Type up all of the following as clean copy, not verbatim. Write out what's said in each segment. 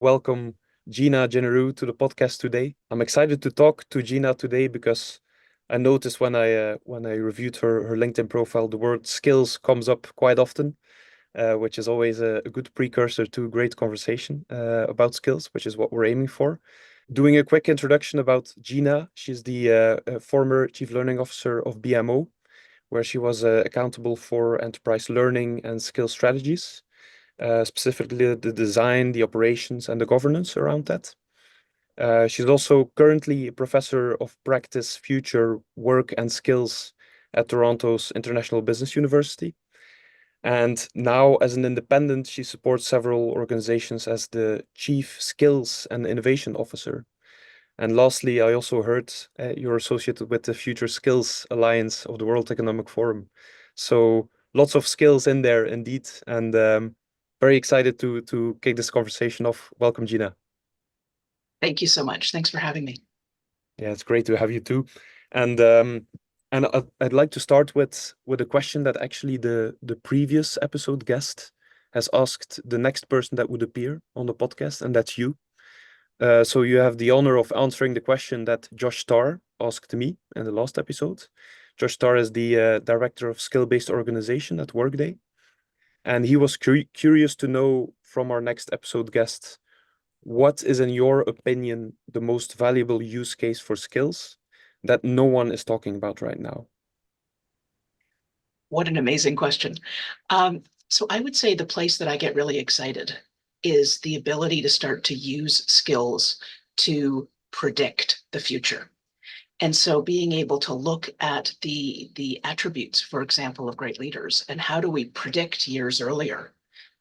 welcome Gina Jeneroux to the podcast today. I'm excited to talk to Gina today because I noticed when I reviewed her LinkedIn profile, the word skills comes up quite often, which is always a good precursor to a great conversation about skills, which is what we're aiming for. Doing a quick introduction about Gina, she's the former Chief Learning Officer of BMO, where she was accountable for enterprise learning and skill strategies, specifically the design, the operations, and the governance around that. She's also currently a professor of practice, future work, and skills at Toronto's International Business University. And now, as an independent, she supports several organizations as the Chief Skills and Innovation Officer. And lastly, I also heard you're associated with the Future Skills Alliance of the World Economic Forum. So lots of skills in there indeed. And very excited to kick this conversation off. Welcome, Gina. Thank you so much. Thanks for having me. Yeah, it's great to have you too. And I'd like to start with a question that actually the previous episode guest has asked the next person that would appear on the podcast, and that's you. So you have the honor of answering the question that Josh Starr asked me in the last episode. Josh Starr is the director of skill-based organization at Workday, and he was curious to know from our next episode guest, what is, in your opinion, the most valuable use case for skills that no one is talking about right now? What an amazing question. So I would say the place that I get really excited is the ability to start to use skills to predict the future. And so being able to look at the attributes, for example, of great leaders, and how do we predict years earlier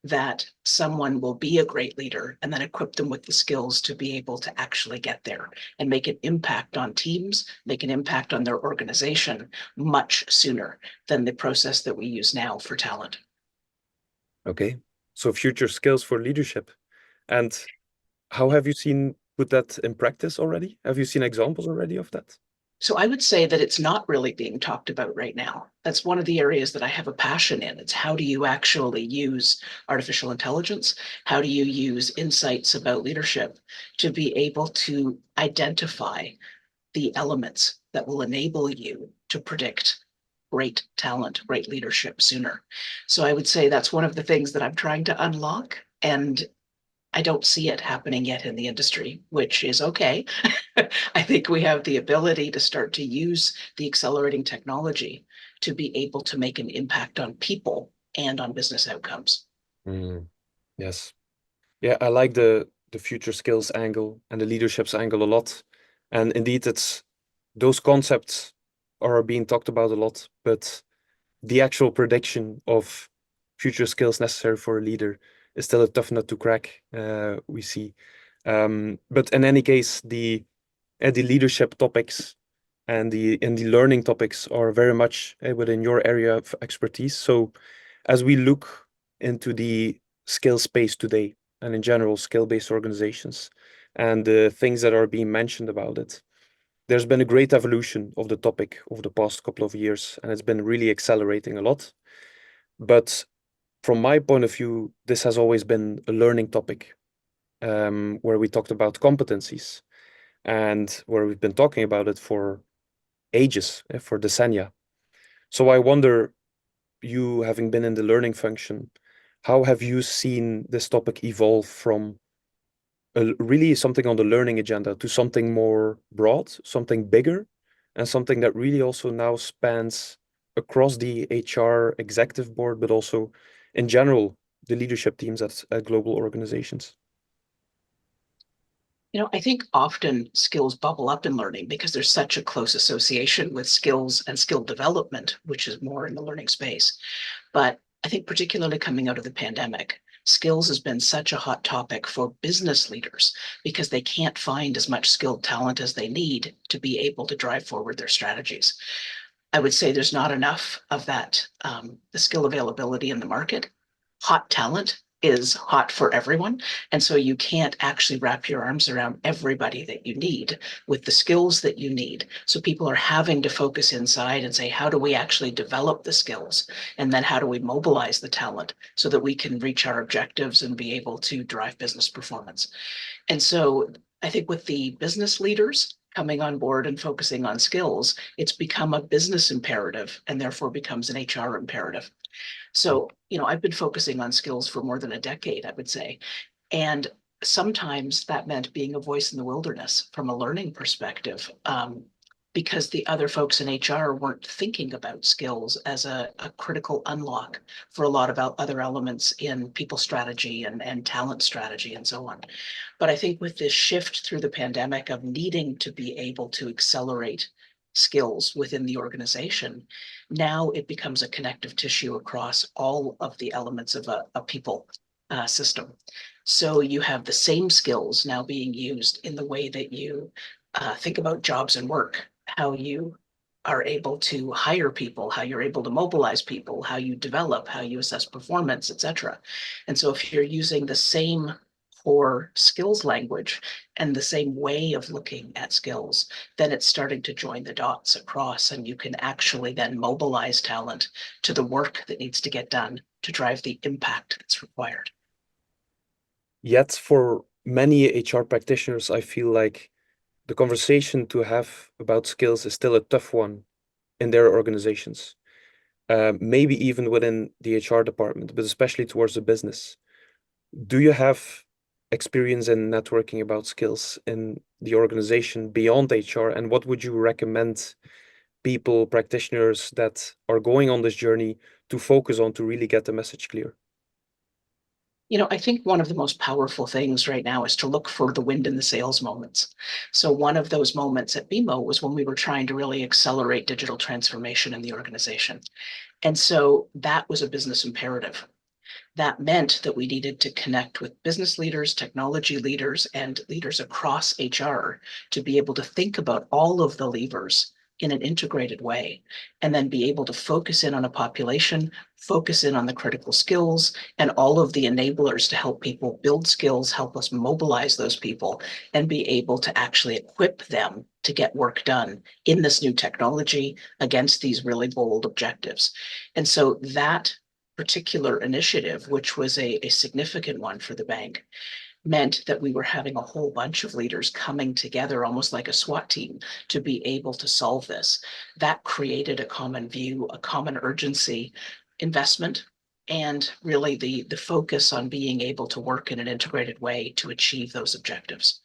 that someone will be a great leader, and then equip them with the skills to be able to actually get there and make an impact on teams, make an impact on their organization much sooner than the process that we use now for talent. Okay, so future skills for leadership. And how have you seen put that in practice already? Have you seen examples already of that? So I would say that it's not really being talked about right now. That's one of the areas that I have a passion in. It's how do you actually use artificial intelligence? How do you use insights about leadership to be able to identify the elements that will enable you to predict great talent, great leadership sooner? So I would say that's one of the things that I'm trying to unlock. And I don't see it happening yet in the industry, which is okay. I think we have the ability to start to use the accelerating technology to be able to make an impact on people and on business outcomes. Mm, yes. Yeah, I like the future skills angle and the leadership's angle a lot. And indeed, it's those concepts are being talked about a lot, but the actual prediction of future skills necessary for a leader is still a tough nut to crack, we see. But in any case, the leadership topics and the learning topics are very much within your area of expertise. So as we look into the skill space today, and in general skill-based organizations, and the things that are being mentioned about it, there's been a great evolution of the topic over the past couple of years, and it's been really accelerating a lot. But from my point of view, this has always been a learning topic, where we talked about competencies and where we've been talking about it for ages, for decennia. So I wonder, you having been in the learning function, how have you seen this topic evolve from really something on the learning agenda to something more broad, something bigger, and something that really also now spans across the HR executive board, but also in general, the leadership teams at global organizations? I think often skills bubble up in learning because there's such a close association with skills and skill development, which is more in the learning space. But I think particularly coming out of the pandemic, skills has been such a hot topic for business leaders because they can't find as much skilled talent as they need to be able to drive forward their strategies. I would say there's not enough of that, the skill availability in the market. Hot talent is hot for everyone. And so you can't actually wrap your arms around everybody that you need with the skills that you need. So people are having to focus inside and say, how do we actually develop the skills? And then how do we mobilize the talent so that we can reach our objectives and be able to drive business performance? And so I think with the business leaders coming on board and focusing on skills, it's become a business imperative and therefore becomes an HR imperative. So, I've been focusing on skills for more than a decade, I would say. And sometimes that meant being a voice in the wilderness from a learning perspective, because the other folks in HR weren't thinking about skills as a critical unlock for a lot of other elements in people strategy and talent strategy and so on. But I think with this shift through the pandemic of needing to be able to accelerate skills within the organization, now it becomes a connective tissue across all of the elements of a people system. So you have the same skills now being used in the way that you think about jobs and work, how you are able to hire people, how you're able to mobilize people, how you develop, how you assess performance, etc. And so if you're using the same core skills language and the same way of looking at skills, then it's starting to join the dots across, and you can actually then mobilize talent to the work that needs to get done to drive the impact that's required. Yet for many HR practitioners, I feel like the conversation to have about skills is still a tough one in their organizations. Maybe even within the HR department, but especially towards the business. Do you have experience in networking about skills in the organization beyond HR? And what would you recommend people, practitioners that are going on this journey to focus on to really get the message clear? I think one of the most powerful things right now is to look for the wind in the sails moments. So one of those moments at BMO was when we were trying to really accelerate digital transformation in the organization. And so that was a business imperative. That meant that we needed to connect with business leaders, technology leaders, and leaders across HR to be able to think about all of the levers in an integrated way, and then be able to focus in on a population, focus in on the critical skills, and all of the enablers to help people build skills, help us mobilize those people, and be able to actually equip them to get work done in this new technology against these really bold objectives. And so that particular initiative, which was a significant one for the bank, meant that we were having a whole bunch of leaders coming together almost like a SWAT team to be able to solve this. That created a common view, a common urgency, investment, and really the focus on being able to work in an integrated way to achieve those objectives.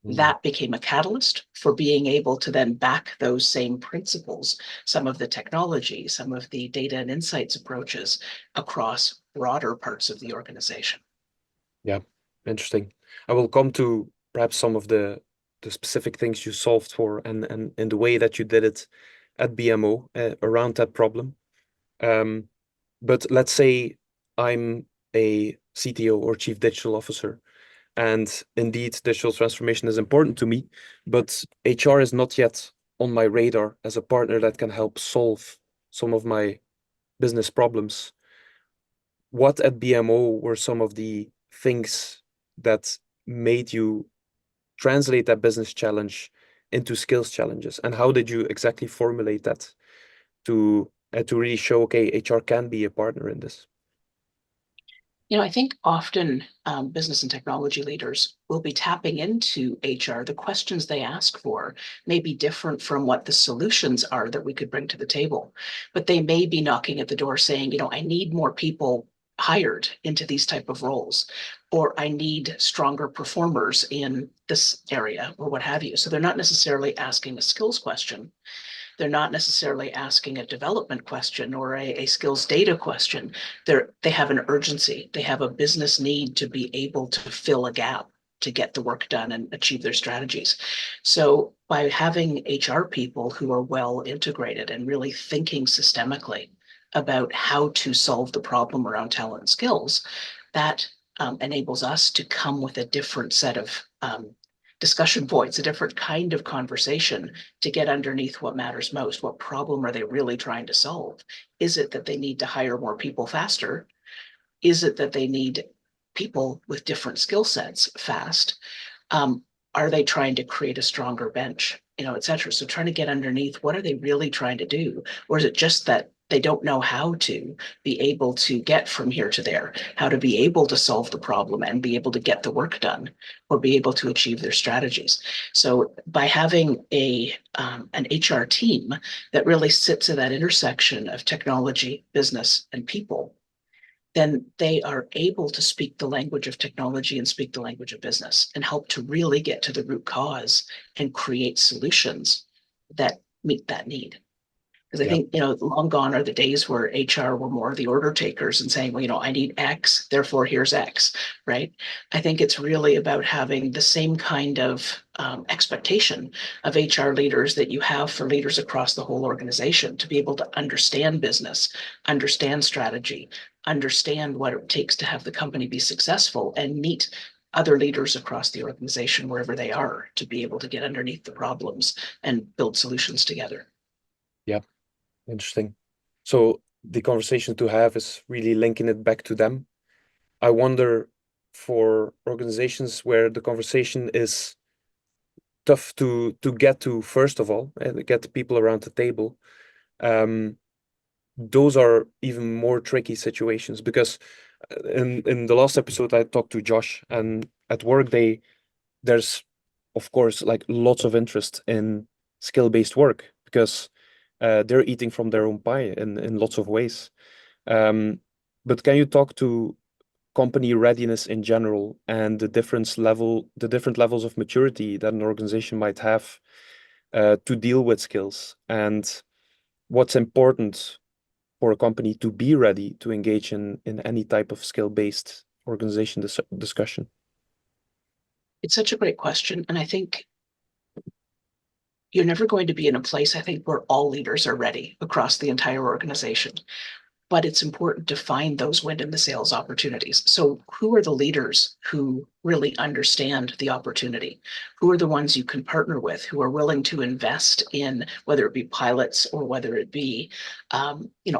Mm. That became a catalyst for being able to then back those same principles, some of the technology, some of the data and insights approaches across broader parts of the organization. Yeah, interesting. I will come to perhaps some of the specific things you solved for and in the way that you did it at BMO around that problem. Um, but let's say I'm a CTO or Chief Digital Officer, and indeed, digital transformation is important to me, but HR is not yet on my radar as a partner that can help solve some of my business problems. What at BMO were some of the things that made you translate that business challenge into skills challenges? And how did you exactly formulate that to really show, okay, HR can be a partner in this? I think often business and technology leaders will be tapping into HR. The questions they ask for may be different from what the solutions are that we could bring to the table, but they may be knocking at the door saying, I need more people hired into these type of roles, or I need stronger performers in this area, or what have you. So they're not necessarily asking a skills question. They're not necessarily asking a development question or a skills data question. They have an urgency. They have a business need to be able to fill a gap to get the work done and achieve their strategies. So by having HR people who are well integrated and really thinking systemically about how to solve the problem around talent and skills, that enables us to come with a different set of discussion points, a different kind of conversation to get underneath what matters most. What problem are they really trying to solve? Is it that they need to hire more people faster? Is it that they need people with different skill sets fast. Um, are they trying to create a stronger bench, et cetera? So trying to get underneath, what are they really trying to do? Or is it just that they don't know how to be able to get from here to there, how to be able to solve the problem and be able to get the work done or be able to achieve their strategies? So by having an HR team that really sits at that intersection of technology, business, and people, then they are able to speak the language of technology and speak the language of business and help to really get to the root cause and create solutions that meet that need. Because I Yeah. think, long gone are the days where HR were more the order takers and saying, well, I need X, therefore here's X, right? I think it's really about having the same kind of expectation of HR leaders that you have for leaders across the whole organization to be able to understand business, understand strategy, understand what it takes to have the company be successful and meet other leaders across the organization wherever they are to be able to get underneath the problems and build solutions together. Yeah. Interesting. So the conversation to have is really linking it back to them. I wonder for organizations where the conversation is tough to get to, first of all, and get the people around the table, um, those are even more tricky situations because in the last episode I talked to Josh, and at work there's of course like lots of interest in skill-based work because they're eating from their own pie in lots of ways. But can you talk to company readiness in general and the different levels of maturity that an organization might have to deal with skills, and what's important for a company to be ready to engage in any type of skill-based organization discussion? It's such a great question. And I think you're never going to be in a place, I think, where all leaders are ready across the entire organization. But it's important to find those wind in the sails opportunities. So who are the leaders who really understand the opportunity? Who are the ones you can partner with who are willing to invest in, whether it be pilots or whether it be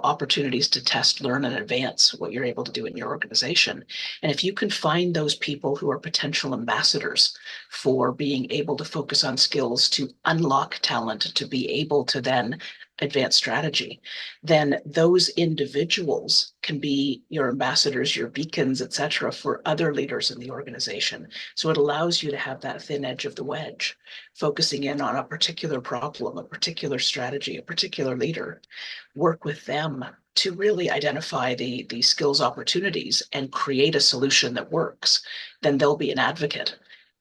opportunities to test, learn, and advance what you're able to do in your organization? And if you can find those people who are potential ambassadors for being able to focus on skills to unlock talent, to be able to then advance strategy, then those individuals can be your ambassadors, your beacons, et cetera, for other leaders in the organization. So it allows you to have that thin edge of the wedge, focusing in on a particular problem, a particular strategy, a particular leader, work with them to really identify the skills opportunities and create a solution that works. Then they'll be an advocate.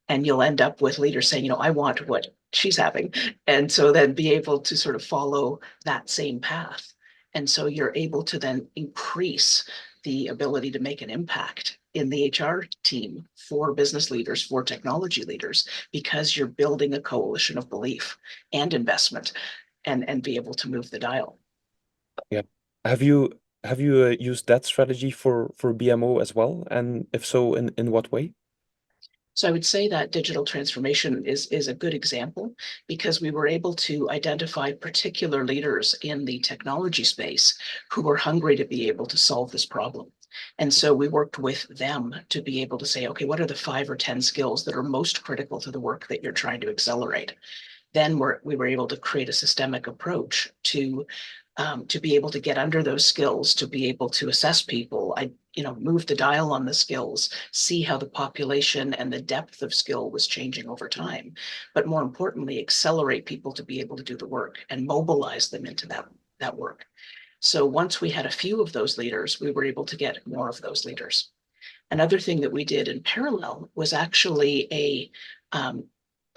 And you'll end up with leaders saying, I want what she's having. And so then be able to sort of follow that same path. And so you're able to then increase the ability to make an impact in the HR team for business leaders, for technology leaders, because you're building a coalition of belief and investment and be able to move the dial. Yeah. Have you used that strategy for BMO as well? And if so, in what way? So I would say that digital transformation is a good example because we were able to identify particular leaders in the technology space who were hungry to be able to solve this problem. And so we worked with them to be able to say, okay, what are the 5 or 10 skills that are most critical to the work that you're trying to accelerate? Then we were able to create a systemic approach to be able to get under those skills, to be able to assess people, move the dial on the skills, see how the population and the depth of skill was changing over time. But more importantly, accelerate people to be able to do the work and mobilize them into that work. So once we had a few of those leaders, we were able to get more of those leaders. Another thing that we did in parallel was actually a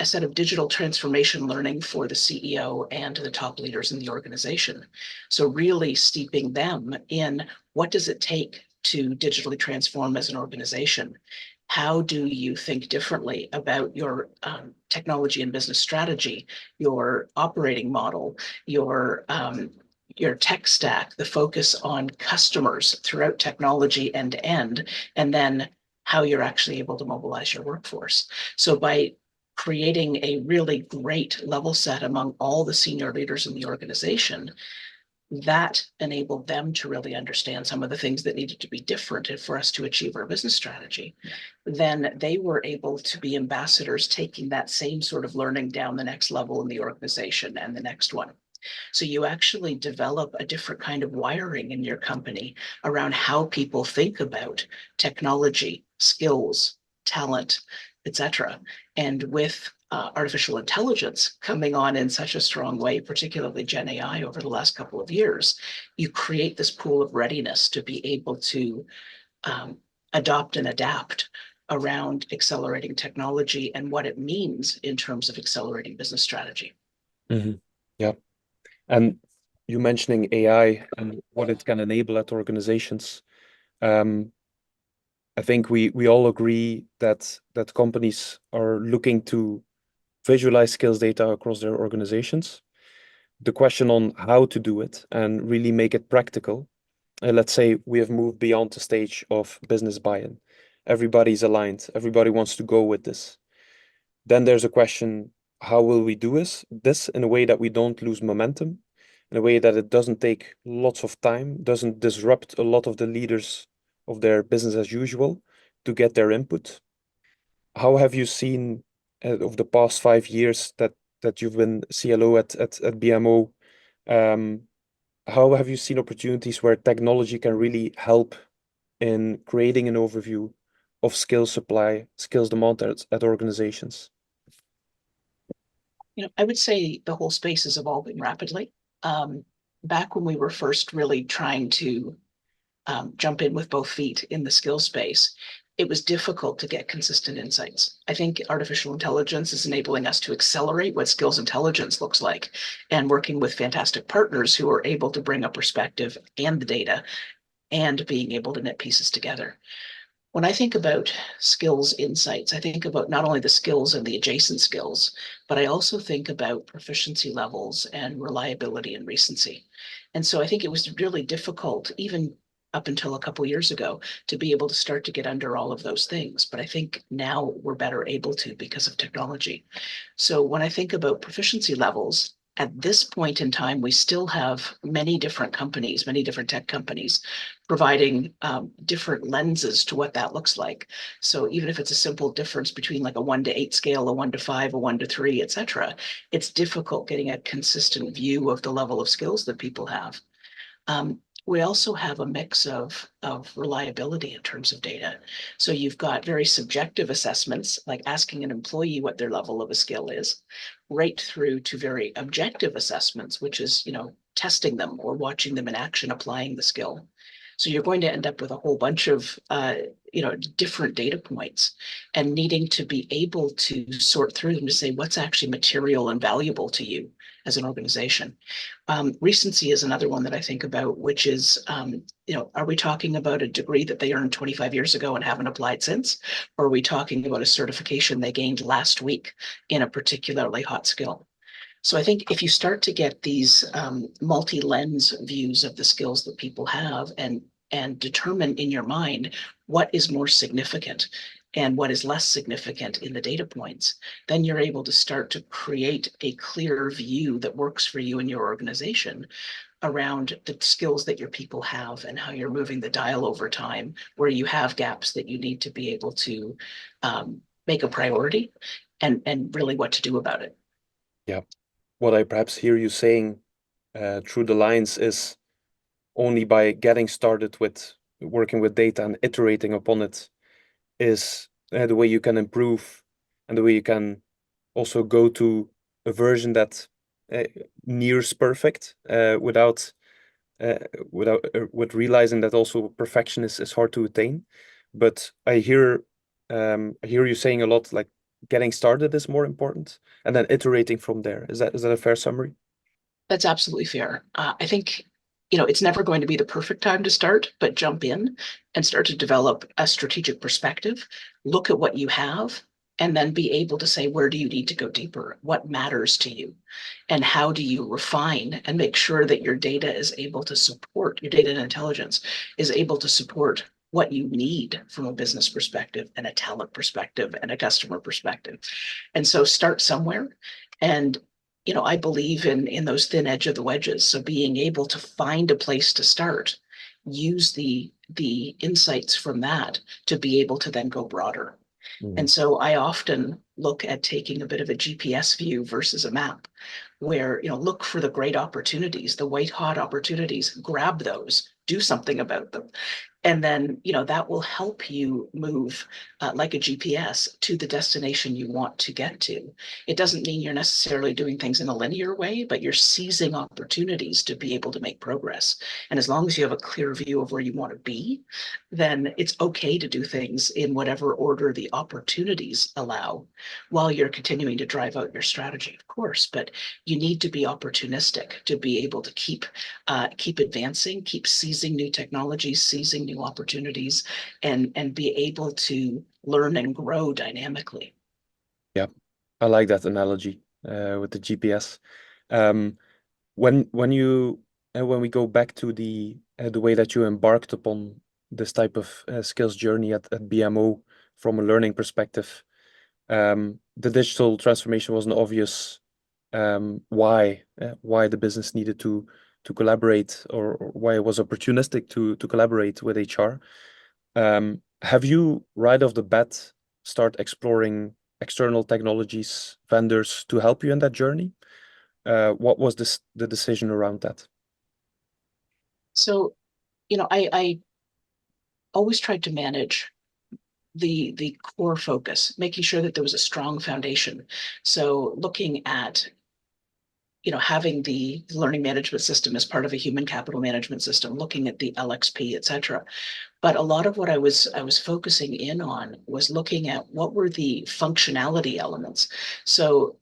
set of digital transformation learning for the CEO and the top leaders in the organization. So really steeping them in what does it take to digitally transform as an organization? How do you think differently about your technology and business strategy, your operating model, your tech stack, the focus on customers throughout technology end to end, and then how you're actually able to mobilize your workforce. So by creating a really great level set among all the senior leaders in the organization, that enabled them to really understand some of the things that needed to be different for us to achieve our business strategy. Then they were able to be ambassadors, taking that same sort of learning down the next level in the organization and the next one. So you actually develop a different kind of wiring in your company around how people think about technology, skills, talent, etc. And with artificial intelligence coming on in such a strong way, particularly Gen AI over the last couple of years, you create this pool of readiness to be able to adopt and adapt around accelerating technology and what it means in terms of accelerating business strategy. Mm-hmm. Yeah. And you mentioning AI and what it can enable at organizations. I think we all agree that companies are looking to visualize skills data across their organizations. The question on how to do it and really make it practical. Let's say we have moved beyond the stage of business buy-in. Everybody's aligned. Everybody wants to go with this. Then there's a question, how will we do this in a way that we don't lose momentum, in a way that it doesn't take lots of time, doesn't disrupt a lot of the leaders of their business as usual to get their input? How have you seen over the past 5 years that you've been CLO at BMO? How have you seen opportunities where technology can really help in creating an overview of skill supply, skills demand at organizations? I would say the whole space is evolving rapidly. Back when we were first really trying to jump in with both feet in the skill space, it was difficult to get consistent insights. I think artificial intelligence is enabling us to accelerate what skills intelligence looks like, and working with fantastic partners who are able to bring a perspective and the data and being able to knit pieces together. When I think about skills insights, I think about not only the skills and the adjacent skills, but I also think about proficiency levels and reliability and recency. And so I think it was really difficult, even up until a couple of years ago, to be able to start to get under all of those things. But I think now we're better able to because of technology. So when I think about proficiency levels, at this point in time, we still have many different companies, many different tech companies providing different lenses to what that looks like. So even if it's a simple difference between like a 1 to 8 scale, a 1 to 5, a 1 to 3, etc., it's difficult getting a consistent view of the level of skills that people have. We also have a mix of reliability in terms of data. So you've got very subjective assessments, like asking an employee what their level of a skill is, right through to very objective assessments, which is, testing them or watching them in action, applying the skill. So you're going to end up with a whole bunch of, different data points, and needing to be able to sort through them to say what's actually material and valuable to you as an organization. Recency is another one that I think about, which is, are we talking about a degree that they earned 25 years ago and haven't applied since? Or are we talking about a certification they gained last week in a particularly hot skill? So I think if you start to get these multi-lens views of the skills that people have, and determine in your mind what is more significant and what is less significant in the data points, then you're able to start to create a clear view that works for you and your organization around the skills that your people have and how you're moving the dial over time, where you have gaps that you need to be able to make a priority, and really what to do about it. Yeah. What I perhaps hear you saying through the lines is only by getting started with working with data and iterating upon it is the way you can improve, and the way you can also go to a version that nears perfect with realizing that also perfection is hard to attain. But I hear you saying a lot, like getting started is more important and then iterating from there. Is that a fair summary? That's absolutely fair. I think, it's never going to be the perfect time to start, but jump in and start to develop a strategic perspective, look at what you have, and then be able to say, where do you need to go deeper? What matters to you? And how do you refine and make sure that your data is able to support, your data and intelligence is able to support what you need from a business perspective and a talent perspective and a customer perspective. And so start somewhere, and I believe in those thin edge of the wedges. So being able to find a place to start, use the insights from that to be able to then go broader. Mhm. And so I often look at taking a bit of a GPS view versus a map, where, look for the great opportunities, the white hot opportunities, grab those, do something about them. And then, that will help you move like a GPS to the destination you want to get to. It doesn't mean you're necessarily doing things in a linear way, but you're seizing opportunities to be able to make progress. And as long as you have a clear view of where you want to be, then it's okay to do things in whatever order the opportunities allow while you're continuing to drive out your strategy, of course. But you need to be opportunistic to be able to keep advancing, keep seizing new technologies, seizing new opportunities, and be able to learn and grow dynamically. Yeah, I like that analogy with the GPS. Um, when we go back to the way that you embarked upon this type of skills journey at BMO from a learning perspective, the digital transformation was an obvious why the business needed to collaborate, or why it was opportunistic to collaborate with HR. Have you right off the bat start exploring external technologies, vendors to help you in that journey? What was the decision around that? So, I always tried to manage the core focus, making sure that there was a strong foundation. So looking at having the learning management system as part of a human capital management system, looking at the LXP, et cetera. But a lot of what I was focusing in on was looking at what were the functionality elements. So,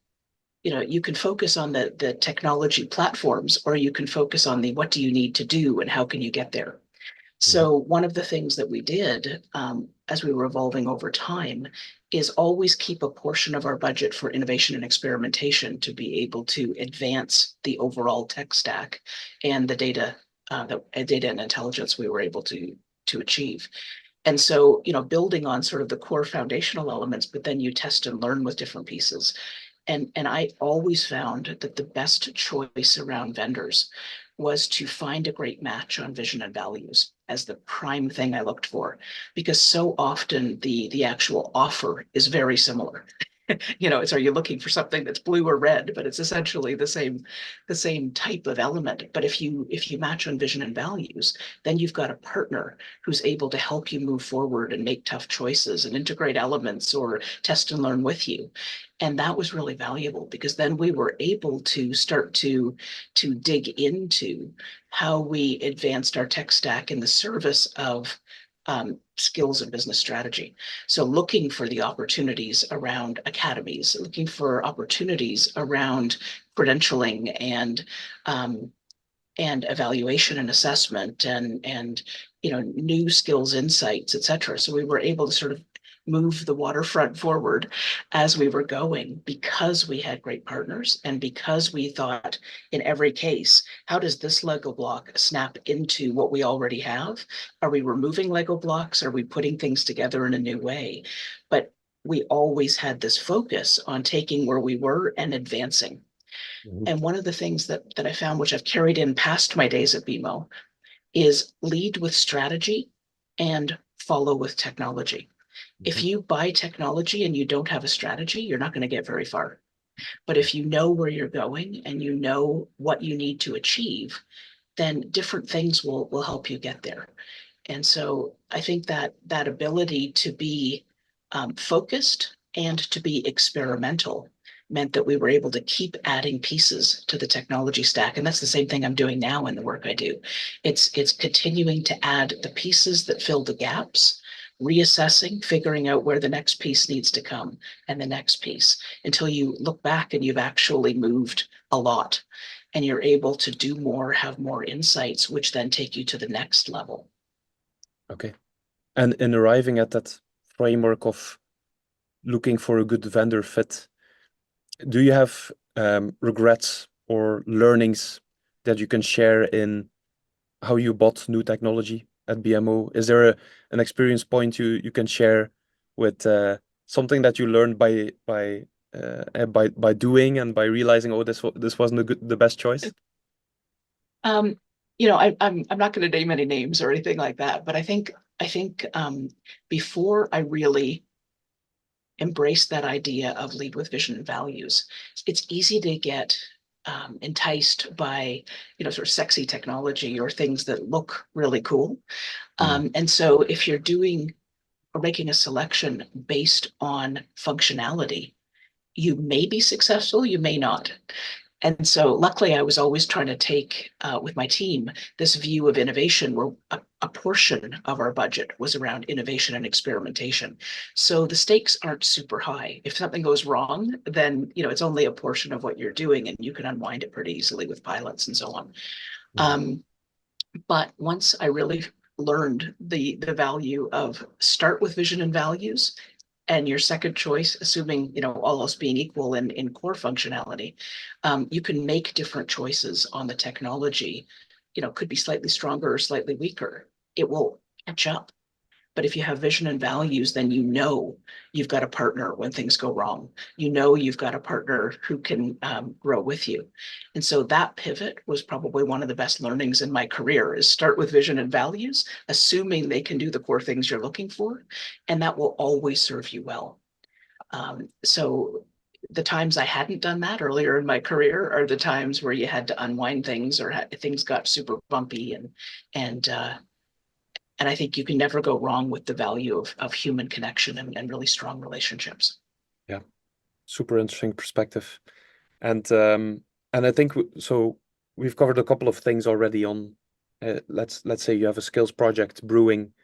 you can focus on the technology platforms, or you can focus on the what do you need to do and how can you get there. Mhm. So one of the things that we did as we were evolving over time is always keep a portion of our budget for innovation and experimentation to be able to advance the overall tech stack and the data and intelligence we were able to achieve. And so, building on sort of the core foundational elements, but then you test and learn with different pieces. And I always found that the best choice around vendors was to find a great match on vision and values as the prime thing I looked for, because so often the actual offer is very similar. It's, are you looking for something that's blue or red? But it's essentially the same type of element. But if you match on vision and values, then you've got a partner who's able to help you move forward and make tough choices and integrate elements or test and learn with you. And that was really valuable, because then we were able to start to dig into how we advanced our tech stack in the service of skills and business strategy. So looking for the opportunities around academies, looking for opportunities around credentialing and evaluation and assessment and new skills insights, et cetera. So we were able to sort of move the waterfront forward as we were going, because we had great partners and because we thought in every case, how does this Lego block snap into what we already have? Are we removing Lego blocks? Are we putting things together in a new way? But we always had this focus on taking where we were and advancing. Mhm. And one of the things that I found, which I've carried in past my days at BMO, is lead with strategy and follow with technology. If Mhm. you buy technology and you don't have a strategy, you're not going to get very far. But if you know where you're going and you know what you need to achieve, then different things will help you get there. And so I think that ability to be focused and to be experimental meant that we were able to keep adding pieces to the technology stack. And that's the same thing I'm doing now in the work I do. It's continuing to add the pieces that fill the gaps, reassessing, figuring out where the next piece needs to come, and the next piece, until you look back and you've actually moved a lot and you're able to do more, have more insights, which then take you to the next level. Okay. And in arriving at that framework of looking for a good vendor fit, do you have regrets or learnings that you can share in how you bought new technology at BMO? Is there an experience point you can share with something that you learned by by doing and by realizing, oh, this wasn't the best choice? Um, I'm not going to name any names or anything like that, but I think before I really embrace that idea of lead with vision and values, it's easy to get enticed by sort of sexy technology or things that look really cool. And so if you're doing or making a selection based on functionality, you may be successful, you may not. And so luckily I was always trying to take with my team this view of innovation where a portion of our budget was around innovation and experimentation. So the stakes aren't super high. If something goes wrong, then it's only a portion of what you're doing and you can unwind it pretty easily with pilots and so on. But once I really learned the value of start with vision and values, and your second choice, assuming all else being equal in core functionality, you can make different choices on the technology. Could be slightly stronger or slightly weaker. It will catch up. But if you have vision and values, then you've got a partner when things go wrong. You've got a partner who can grow with you. And so that pivot was probably one of the best learnings in my career is start with vision and values, assuming they can do the core things you're looking for, and that will always serve you well. So the times I hadn't done that earlier in my career are the times where you had to unwind things or things got super bumpy and I think you can never go wrong with the value of human connection and really strong relationships. Yeah, super interesting perspective. And I think so we've covered a couple of things already on let's say you have a skills project brewing,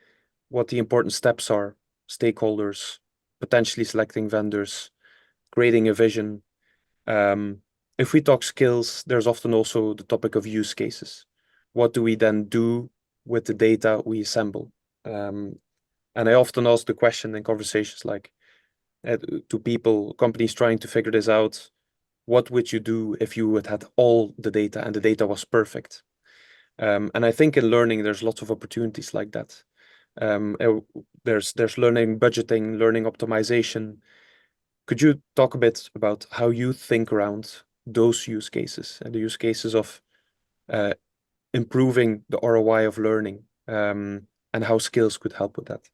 what the important steps are, stakeholders, potentially selecting vendors, creating a vision. If we talk skills, there's often also the topic of use cases. What do we then do with the data we assemble? And I often ask the question in conversations like to people, companies trying to figure this out, what would you do if you had all the data and the data was perfect? And I think in learning, there's lots of opportunities like that. There's learning budgeting, learning optimization. Could you talk a bit about how you think around those use cases and the use cases of uh, improving the ROI of learning, and how skills could help with that?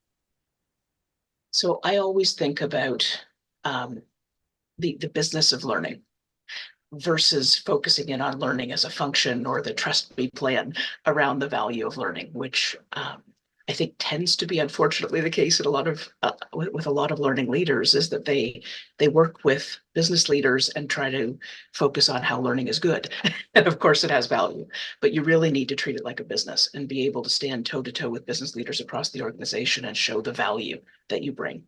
So I always think about the business of learning versus focusing in on learning as a function or the trust me plan around the value of learning, which I think tends to be unfortunately the case in a lot of with a lot of learning leaders is that they work with business leaders and try to focus on how learning is good. And of course it has value, but you really need to treat it like a business and be able to stand toe to toe with business leaders across the organization and show the value that you bring.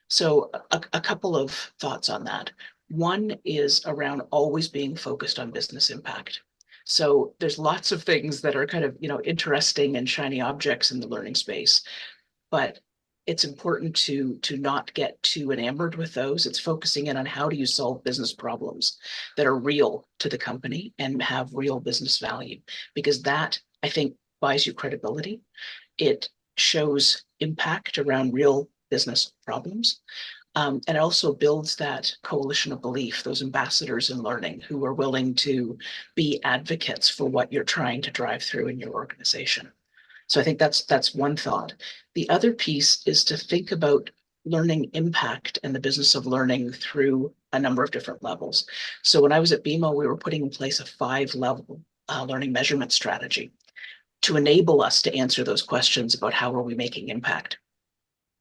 So a couple of thoughts on that. One is around always being focused on business impact. So there's lots of things that are kind of, interesting and shiny objects in the learning space, but it's important to not get too enamored with those. It's focusing in on how do you solve business problems that are real to the company and have real business value, because that I think buys you credibility. It shows impact around real business problems. And it also builds that coalition of belief, those ambassadors in learning who are willing to be advocates for what you're trying to drive through in your organization. So I think that's one thought. The other piece is to think about learning impact and the business of learning through a number of different levels. So when I was at BMO, we were putting in place a 5-level learning measurement strategy to enable us to answer those questions about how are we making impact.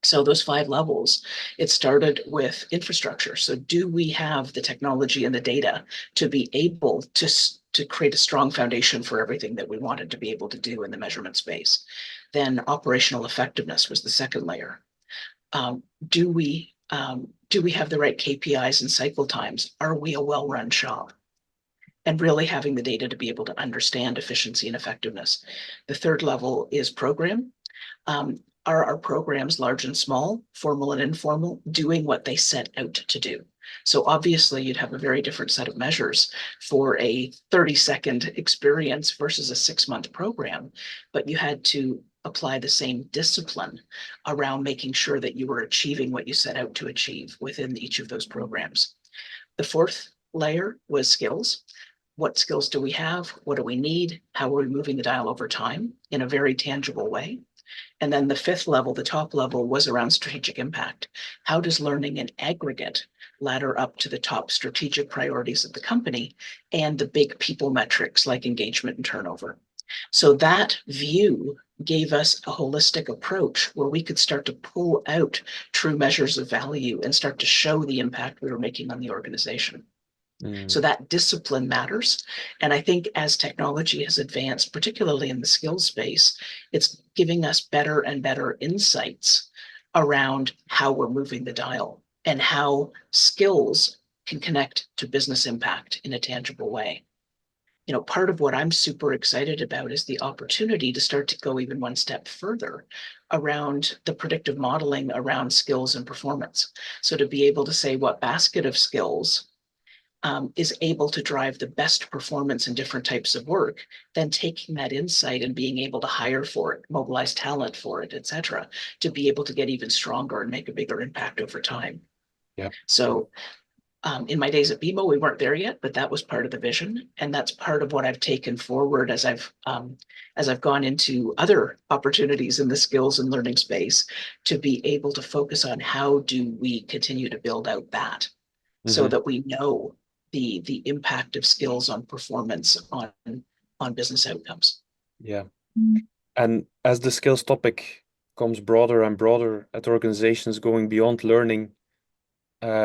So those 5 levels, it started with infrastructure. So do we have the technology and the data to be able to create a strong foundation for everything that we wanted to be able to do in the measurement space? Then operational effectiveness was the second layer. Do we have the right KPIs and cycle times? Are we a well-run shop? And really having the data to be able to understand efficiency and effectiveness. The third level is program. Are our programs, large and small, formal and informal, doing what they set out to do? So obviously you'd have a very different set of measures for a 30-second experience versus a 6-month program, but you had to apply the same discipline around making sure that you were achieving what you set out to achieve within each of those programs. The fourth layer was skills. What skills do we have? What do we need? How are we moving the dial over time in a very tangible way? And then the fifth level, the top level, was around strategic impact. How does learning in aggregate ladder up to the top strategic priorities of the company and the big people metrics like engagement and turnover? So that view gave us a holistic approach where we could start to pull out true measures of value and start to show the impact we were making on the organization. So that discipline matters. And I think as technology has advanced, particularly in the skills space, it's giving us better and better insights around how we're moving the dial and how skills can connect to business impact in a tangible way. You know, part of what I'm super excited about is the opportunity to start to go even one step further around the predictive modeling around skills and performance. So to be able to say what basket of skills is able to drive the best performance in different types of work, then taking that insight and being able to hire for it, mobilize talent for it, et cetera, to be able to get even stronger and make a bigger impact over time. Yeah. So in my days at BMO, we weren't there yet, but that was part of the vision. And that's part of what I've taken forward as I've gone into other opportunities in the skills and learning space to be able to focus on how do we continue to build out that so that we know the impact of skills on performance on business outcomes. Yeah. And as the skills topic comes broader and broader at organizations going beyond learning,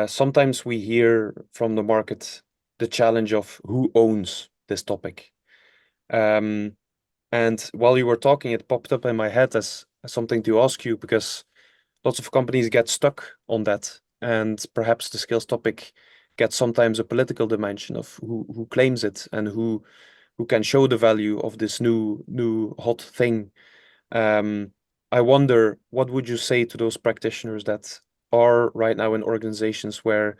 sometimes we hear from the market the challenge of who owns this topic. And while you were talking, it popped up in my head as something to ask you, because lots of companies get stuck on that. And perhaps the skills topic gets sometimes a political dimension of who claims it and who can show the value of this new hot thing. I wonder, what would you say to those practitioners that are right now in organizations where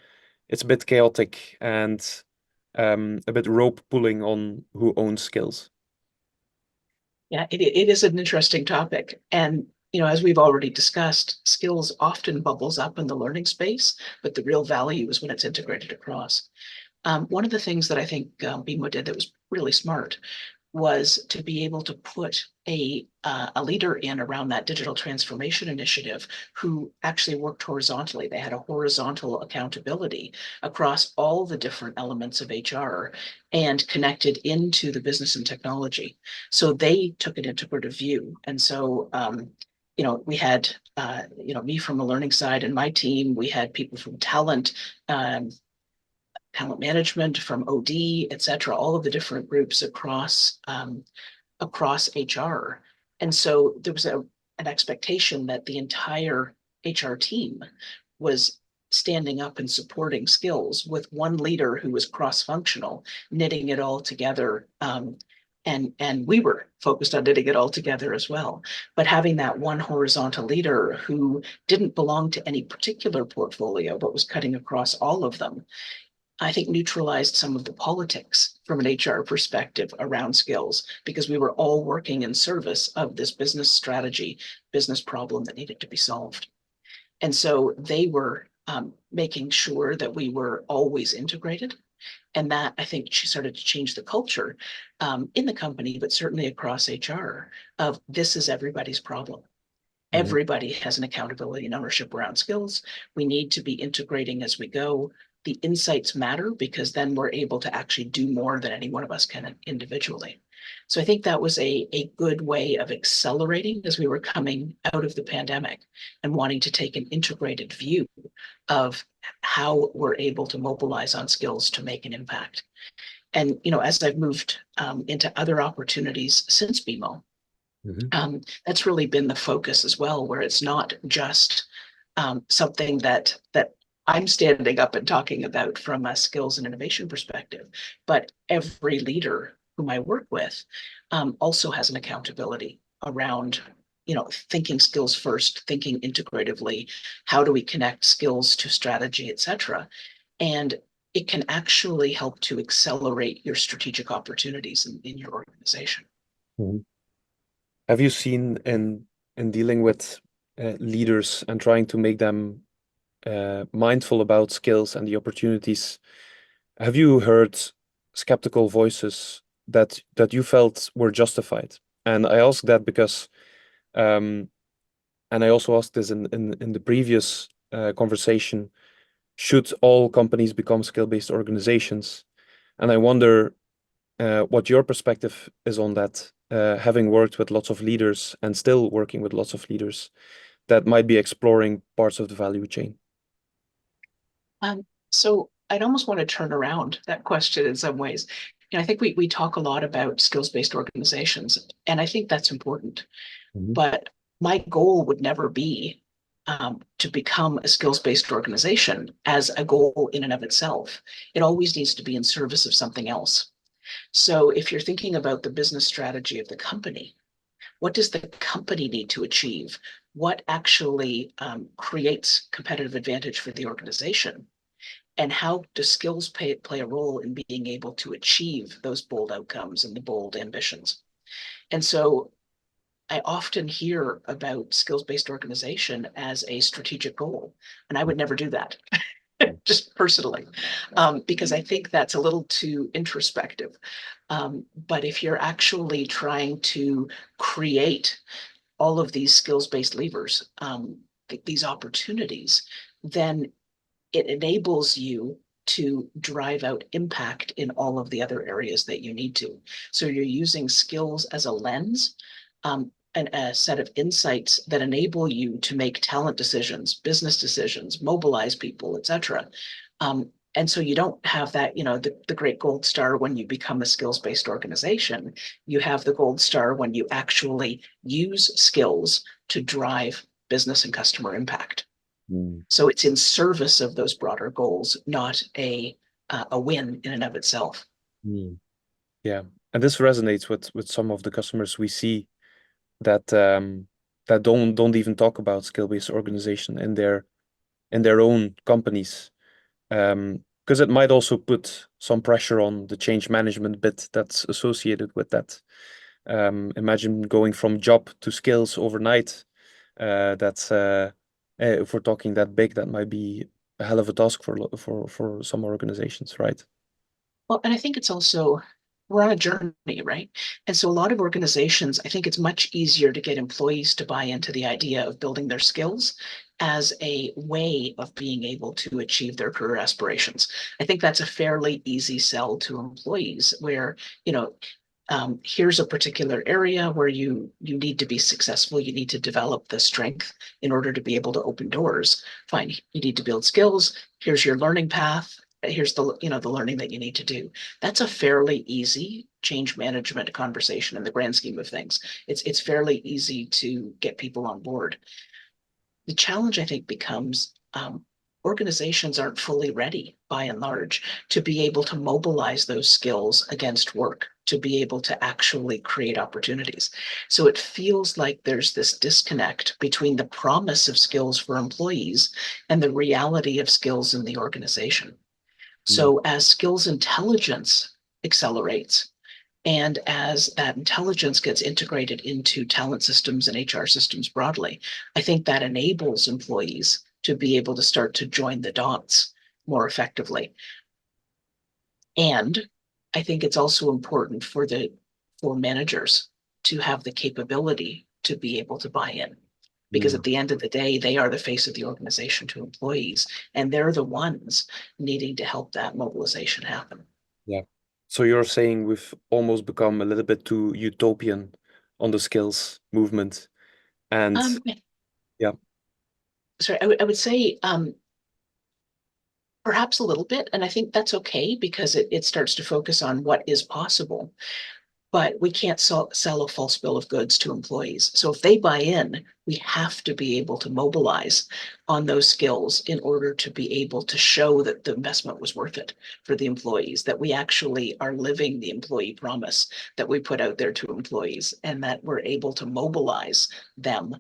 it's a bit chaotic and a bit rope pulling on who owns skills? Yeah, it is an interesting topic. And you know, as we've already discussed, skills often bubbles up in the learning space, but the real value is when it's integrated across. One of the things that I think BMO did that was really smart was to be able to put a leader in around that digital transformation initiative who actually worked horizontally. They had a horizontal accountability across all the different elements of HR and connected into the business and technology. So they took an integrative view. And so, you know, we had, you know, me from the learning side and my team, we had people from talent, talent management, from OD, et cetera, all of the different groups across HR. And so there was an expectation that the entire HR team was standing up and supporting skills with one leader who was cross-functional, knitting it all together. And we were focused on knitting it all together as well. But having that one horizontal leader who didn't belong to any particular portfolio, but was cutting across all of them, I think neutralized some of the politics from an HR perspective around skills, because we were all working in service of this business strategy, business problem that needed to be solved. And so they were making sure that we were always integrated. And that, I think, she started to change the culture in the company, but certainly across HR, of this is everybody's problem. Everybody has an accountability and ownership around skills. We need to be integrating as we go. The insights matter because then we're able to actually do more than any one of us can individually. So I think that was a good way of accelerating as we were coming out of the pandemic and wanting to take an integrated view of how we're able to mobilize on skills to make an impact. And, you know, as I've moved into other opportunities since BMO, that's really been the focus as well, where it's not just something that I'm standing up and talking about from a skills and innovation perspective, but every leader whom I work with also has an accountability around, you know, thinking skills first, thinking integratively, how do we connect skills to strategy, et cetera. And it can actually help to accelerate your strategic opportunities in your organization. Have you seen in dealing with leaders and trying to make them mindful about skills and the opportunities, have you heard skeptical voices that you felt were justified? And I ask that because, um, and I also asked this in the previous conversation, should all companies become skill-based organizations? And I wonder what your perspective is on that, having worked with lots of leaders and still working with lots of leaders that might be exploring parts of the value chain. So I'd almost want to turn around that question in some ways. I think we talk a lot about skills-based organizations, and I think that's important. Mhm. But my goal would never be to become a skills-based organization as a goal in and of itself. It always needs to be in service of something else. So if you're thinking about the business strategy of the company, what does the company need to achieve? What actually creates competitive advantage for the organization? And how do skills play a role in being able to achieve those bold outcomes and the bold ambitions? And so I often hear about skills-based organization as a strategic goal, and I would never do that, just personally, because I think that's a little too introspective. But if you're actually trying to create all of these skills-based levers, these opportunities, then it enables you to drive out impact in all of the other areas that you need to. So you're using skills as a lens, and a set of insights that enable you to make talent decisions, business decisions, mobilize people, etc. And so you don't have that, the great gold star when you become a skills-based organization. You have the gold star when you actually use skills to drive business and customer impact. Mm. So it's in service of those broader goals, not a win in and of itself. Mm. Yeah, and this resonates with some of the customers we see that that don't even talk about skill-based organization in their own companies, because it might also put some pressure on the change management bit that's associated with that. Imagine going from job to skills overnight. That's if we're talking that big, that might be a hell of a task for some organizations, right? Well, and I think it's also, we're on a journey, right? And so a lot of organizations, I think it's much easier to get employees to buy into the idea of building their skills as a way of being able to achieve their career aspirations. I think that's a fairly easy sell to employees where, here's a particular area where you need to be successful. You need to develop the strength in order to be able to open doors. Fine, you need to build skills. Here's your learning path. Here's the learning that you need to do. That's a fairly easy change management conversation in the grand scheme of things. It's fairly easy to get people on board. The challenge, I think, becomes organizations aren't fully ready, by and large, to be able to mobilize those skills against work, to be able to actually create opportunities. So it feels like there's this disconnect between the promise of skills for employees and the reality of skills in the organization. Mm. So as skills intelligence accelerates, and as that intelligence gets integrated into talent systems and HR systems broadly, I think that enables employees to be able to start to join the dots more effectively. And I think it's also important for managers to have the capability to be able to buy in. Because Mm. at the end of the day, they are the face of the organization to employees, and they're the ones needing to help that mobilization happen. Yeah. So you're saying we've almost become a little bit too utopian on the skills movement, and Um, yeah. sorry, I would say perhaps a little bit, and I think that's okay because it starts to focus on what is possible. But we can't sell a false bill of goods to employees. So if they buy in, we have to be able to mobilize on those skills in order to be able to show that the investment was worth it for the employees, that we actually are living the employee promise that we put out there to employees, and that we're able to mobilize them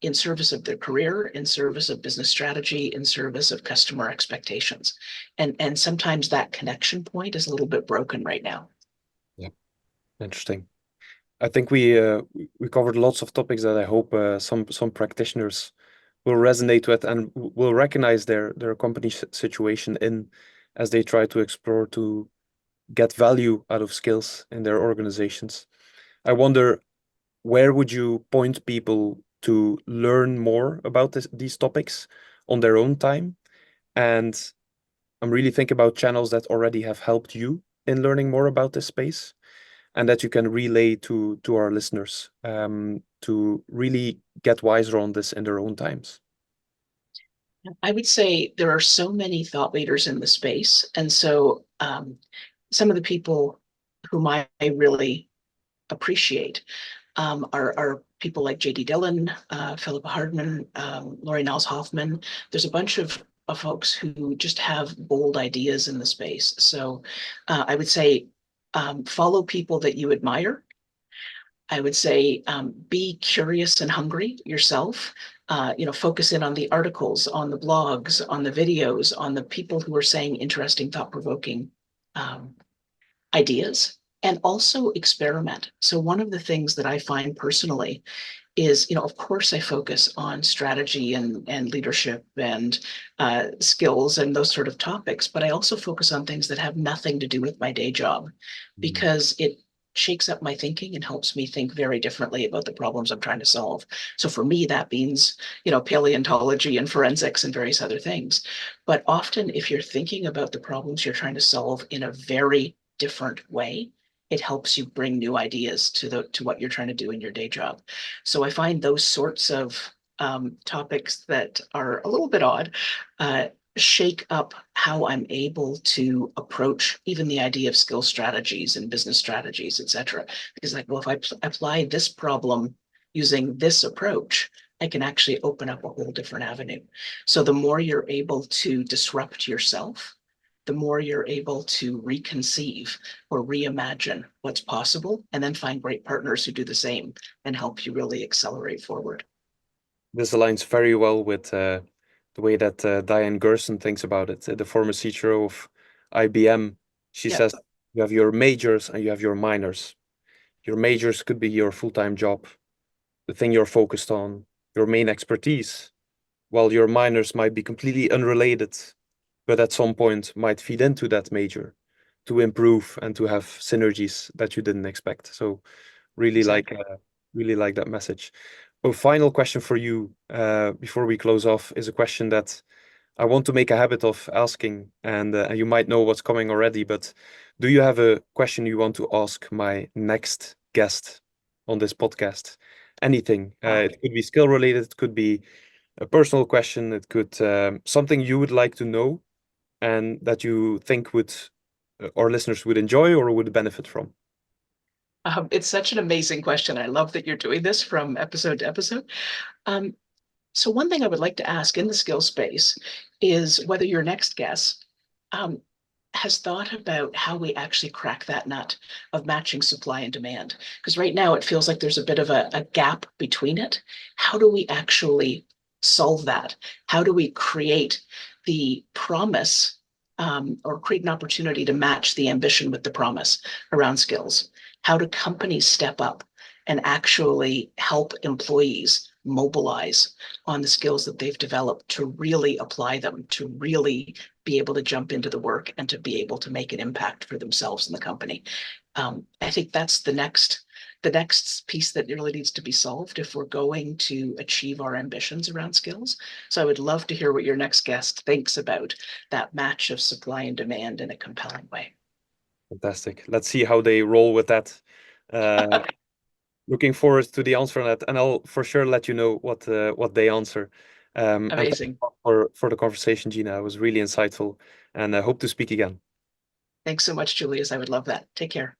in service of their career, in service of business strategy, in service of customer expectations. And sometimes that connection point is a little bit broken right now. Yeah, interesting. I think we covered lots of topics that I hope some practitioners will resonate with and will recognize their company situation in as they try to explore to get value out of skills in their organizations. I wonder, where would you point people to learn more about these topics on their own time? And I'm really thinking about channels that already have helped you in learning more about this space and that you can relay to our listeners to really get wiser on this in their own times. I would say there are so many thought leaders in the space. And so some of the people whom I really appreciate are people like J.D. Dillon, Philippa Hardman, Laurie Niles Hoffman. There's a bunch of folks who just have bold ideas in the space. So I would say follow people that you admire. I would say be curious and hungry yourself. Focus in on the articles, on the blogs, on the videos, on the people who are saying interesting, thought-provoking ideas, and also experiment. So one of the things that I find personally is, of course, I focus on strategy and leadership and skills and those sort of topics, but I also focus on things that have nothing to do with my day job because it shakes up my thinking and helps me think very differently about the problems I'm trying to solve. So for me, that means, paleontology and forensics and various other things. But often if you're thinking about the problems you're trying to solve in a very different way, it helps you bring new ideas to what you're trying to do in your day job. So I find those sorts of topics that are a little bit odd shake up how I'm able to approach even the idea of skill strategies and business strategies, et cetera. Because if I apply this problem using this approach, I can actually open up a whole different avenue. So the more you're able to disrupt yourself, the more you're able to reconceive or reimagine what's possible, and then find great partners who do the same and help you really accelerate forward. This aligns very well with the way that Diane Gerson thinks about it, the former CTO of IBM. She Yeah, says you have your majors and you have your minors. Your majors could be your full-time job, the thing you're focused on, your main expertise, while your minors might be completely unrelated, but at some point might feed into that major to improve and to have synergies that you didn't expect. So really like exactly. really like that message. A final question for you before we close off is a question that I want to make a habit of asking, and you might know what's coming already, but do you have a question you want to ask my next guest on this podcast? Anything. Wow. It could be skill related, it could be a personal question, it could something you would like to know and that you think would our listeners would enjoy or would benefit from. It's such an amazing question. I love that you're doing this from episode to episode. Um, so one thing I would like to ask in the skill space is whether your next guest um, has thought about how we actually crack that nut of matching supply and demand. Because right now it feels like there's a bit of a gap between it. How do we actually solve that? How do we create the promise or create an opportunity to match the ambition with the promise around skills? How do companies step up and actually help employees mobilize on the skills that they've developed to really apply them, to really be able to jump into the work and to be able to make an impact for themselves and the company? I think that's the next piece that really needs to be solved if we're going to achieve our ambitions around skills. So I would love to hear what your next guest thinks about that match of supply and demand in a compelling way. Fantastic. Let's see how they roll with that. Uh, Looking forward to the answer on that, and I'll for sure let you know what they answer. And thank Amazing. you for the conversation, Gina. It was really insightful, and I hope to speak again. Thanks so much, Julius. I would love that. Take care.